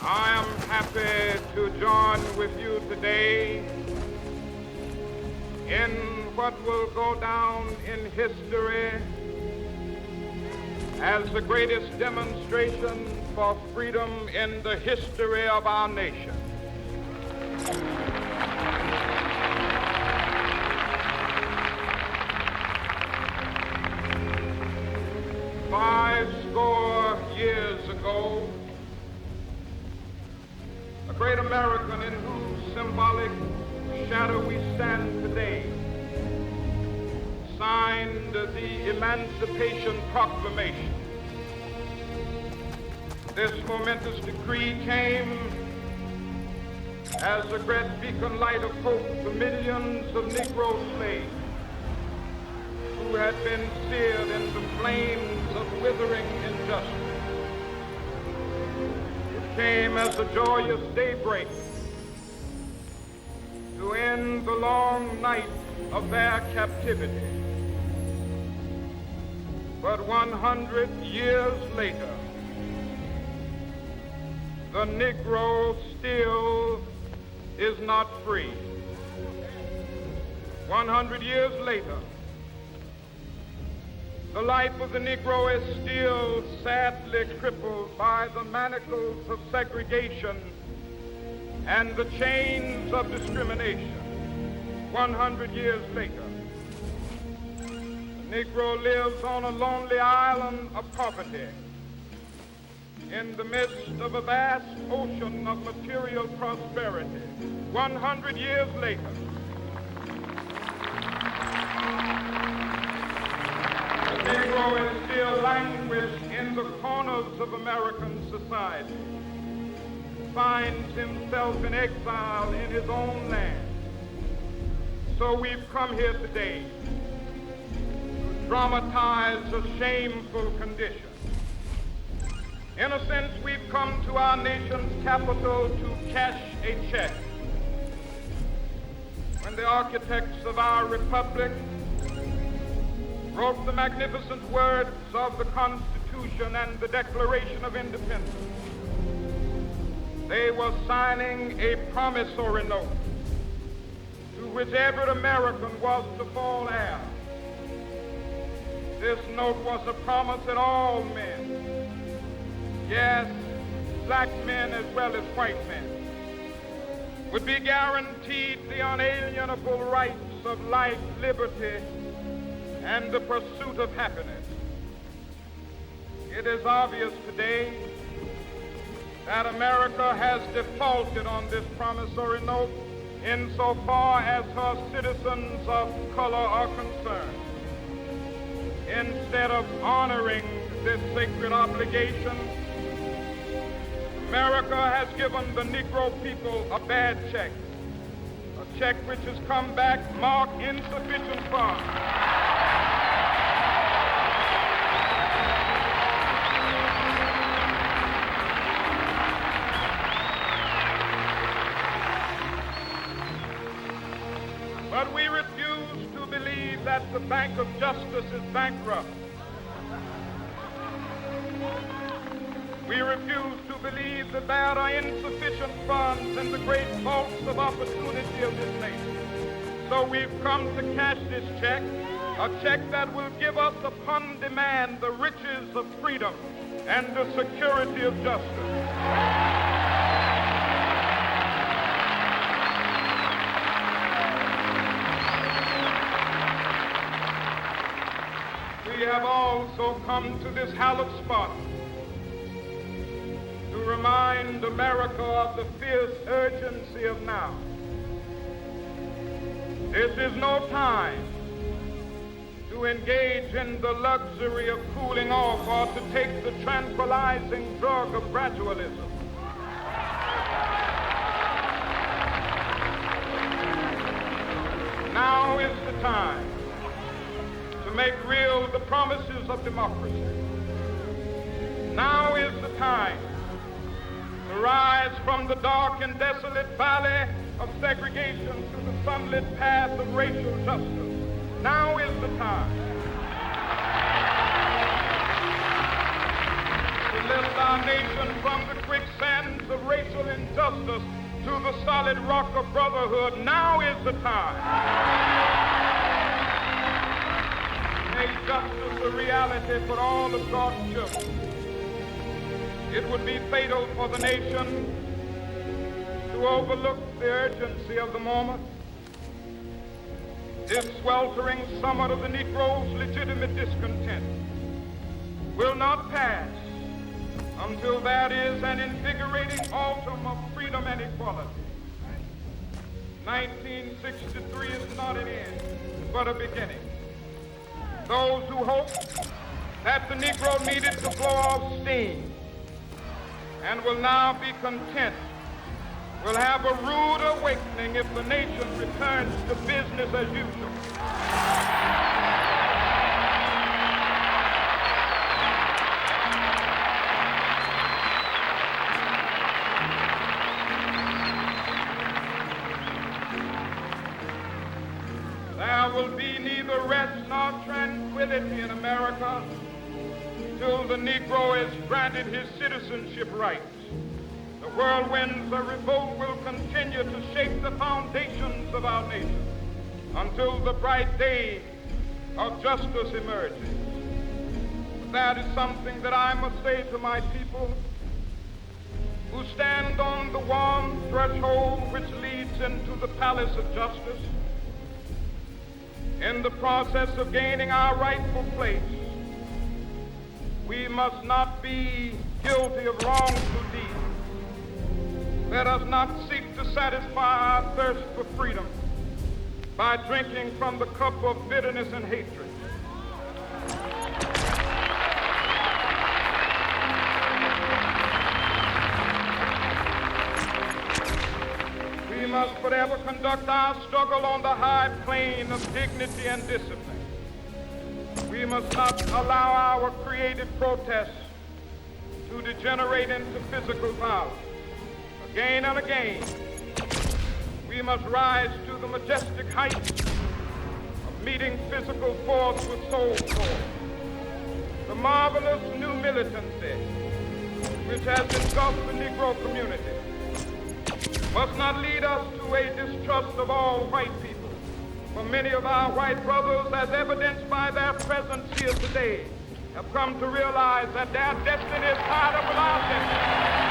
I am happy to join with you today in what will go down in history as the greatest demonstration for freedom in the history of our nation. Fourscore years ago, a great American in whose symbolic shadow we stand today signed the Emancipation Proclamation. This momentous decree came as a great beacon light of hope to millions of Negro slaves who had been seared in the flames of withering injustice. It came as a joyous daybreak to end the long night of their captivity. But 100 years later, the Negro still is not free. 100 years later, the life of the Negro is still sadly crippled by the manacles of segregation and the chains of discrimination. 100 years later, the Negro lives on a lonely island of poverty in the midst of a vast ocean of material prosperity. 100 years later, the Negro is still languished in the corners of American society, finds himself in exile in his own land. So we've come here today to dramatize a shameful condition. In a sense, we've come to our nation's capital to cash a check. When the architects of our republic wrote the magnificent words of the Constitution and the Declaration of Independence, they were signing a promissory note to which every American was to fall heir. This note was a promise that all men, yes, black men as well as white men, would be guaranteed the unalienable rights of life, liberty, and the pursuit of happiness. It is obvious today that America has defaulted on this promissory note insofar as her citizens of color are concerned. Instead of honoring this sacred obligation, America has given the Negro people a bad check, a check which has come back marked insufficient funds. But we refuse to believe that the Bank of Justice is bankrupt. We refuse to believe that there are insufficient funds in the great vaults of opportunity of this nation. So we've come to cash this check, a check that will give us upon demand the riches of freedom and the security of justice. We have also come to this hallowed spot to remind America of the fierce urgency of now. This is no time to engage in the luxury of cooling off or to take the tranquilizing drug of gradualism. Now is the time to make real the promises of democracy. Now is the time to rise from the dark and desolate valley of segregation to the sunlit path of racial justice. Now is the time to lift our nation from the quicksands of racial racial injustice to the solid rock of brotherhood, now is the time. Make justice a reality for all of God's children. It would be fatal for the nation to overlook the urgency of the moment. This sweltering summit of the Negro's legitimate discontent will not pass until there is an invigorating autumn of freedom and equality. 1963 is not an end, but a beginning. Those who hope that the Negro needed to blow off steam and will now be content will have a rude awakening if the nation returns to business as usual. There will be neither rest nor tranquility in America till the Negro is granted his citizenship rights. The whirlwinds of revolt will continue to shake the foundations of our nation until the bright day of justice emerges. But that is something that I must say to my people who stand on the warm threshold which leads into the palace of justice. In the process of gaining our rightful place, we must not be guilty of wrongful deeds. Let us not seek to satisfy our thirst for freedom by drinking from the cup of bitterness and hatred. We must forever conduct our struggle on the high plane of dignity and discipline. We must not allow our creative protests to degenerate into physical violence. Again and again, we must rise to the majestic heights of meeting physical force with soul force. The marvelous new militancy which has engulfed the Negro community must not lead us to a distrust of all white people. For many of our white brothers, as evidenced by their presence here today, have come to realize that their destiny is tied up with our destiny.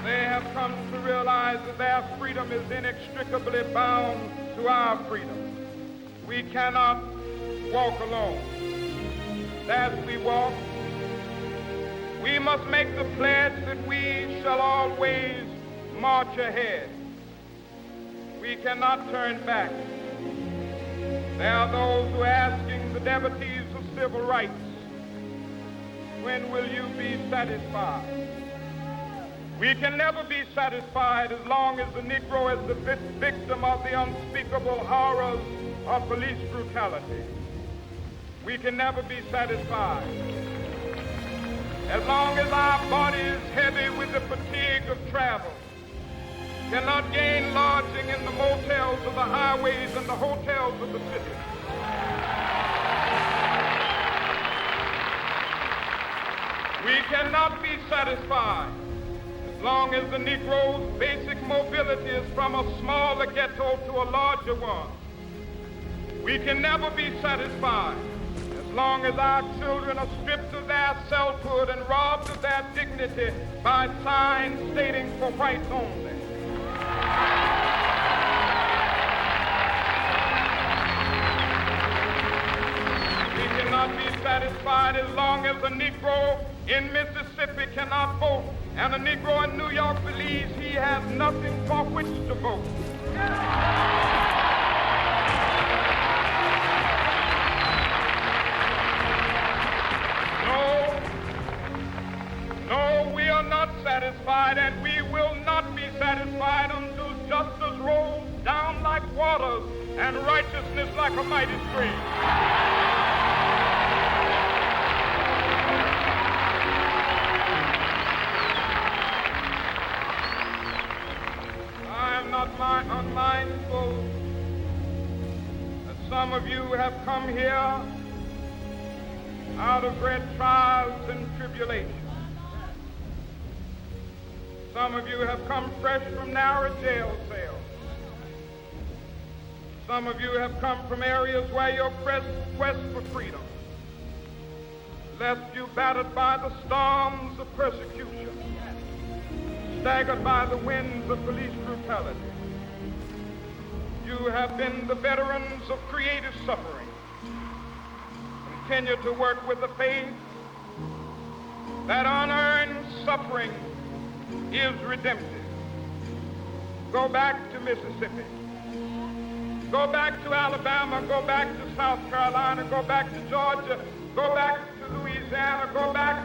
They have come to realize that their freedom is inextricably bound to our freedom. We cannot walk alone. As we walk, we must make the pledge that we shall always march ahead. We cannot turn back. There are those who are asking the devotees of civil rights, when will you be satisfied? We can never be satisfied as long as the Negro is the victim of the unspeakable horrors of police brutality. We can never be satisfied as long as our body is heavy with the fatigue of travel, cannot gain lodging in the motels of the highways and the hotels of the city. We cannot be satisfied as long as the Negro's basic mobility is from a smaller ghetto to a larger one. We can never be satisfied as long as our children are stripped of their selfhood and robbed of their dignity by signs stating for whites only. We cannot be satisfied as long as a Negro in Mississippi cannot vote and a Negro in New York believes he has nothing for which to vote. No, we are not satisfied, and we will not be satisfied until justice rolls down like waters and righteousness like a mighty stream. I am not unmindful that Some of you have come here out of great trials and tribulations. Some of you have come fresh from narrow jail cells. Some of you have come from areas where your quest for freedom left you battered by the storms of persecution, staggered by the winds of police brutality. You have been the veterans of creative suffering. Continue to work with the faith that unearned suffering is redemptive. Go back to Mississippi. Go back to Alabama. Go back to South Carolina. Go back to Georgia. Go back to Louisiana. Go back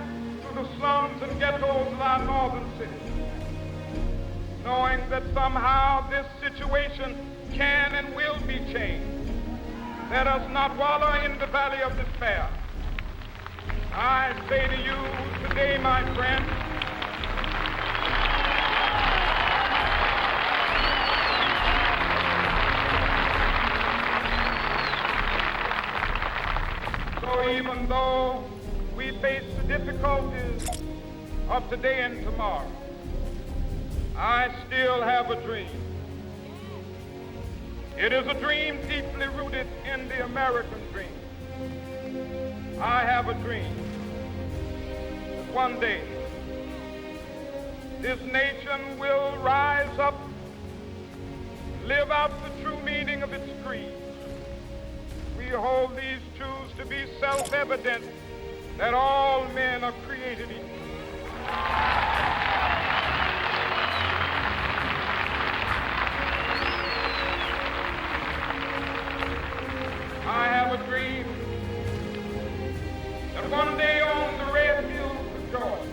to the slums and ghettos of our northern cities, knowing that somehow this situation can and will be changed. Let us not wallow in the valley of despair. I say to you today, my friends, so even though we face the difficulties of today and tomorrow, I still have a dream. It is a dream deeply rooted in the American dream. I have a dream that one day this nation will rise up, live out the true meaning of its creed. We hold these truths to be self-evident, that all men are created equal. I have a dream that one day on the red hills of Georgia,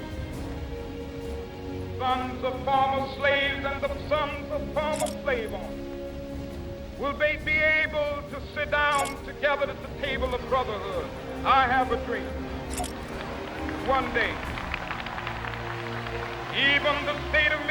sons of former slaves and the sons of former slave owners will be able to sit down together at the table of brotherhood. I have a dream. One day, even the state of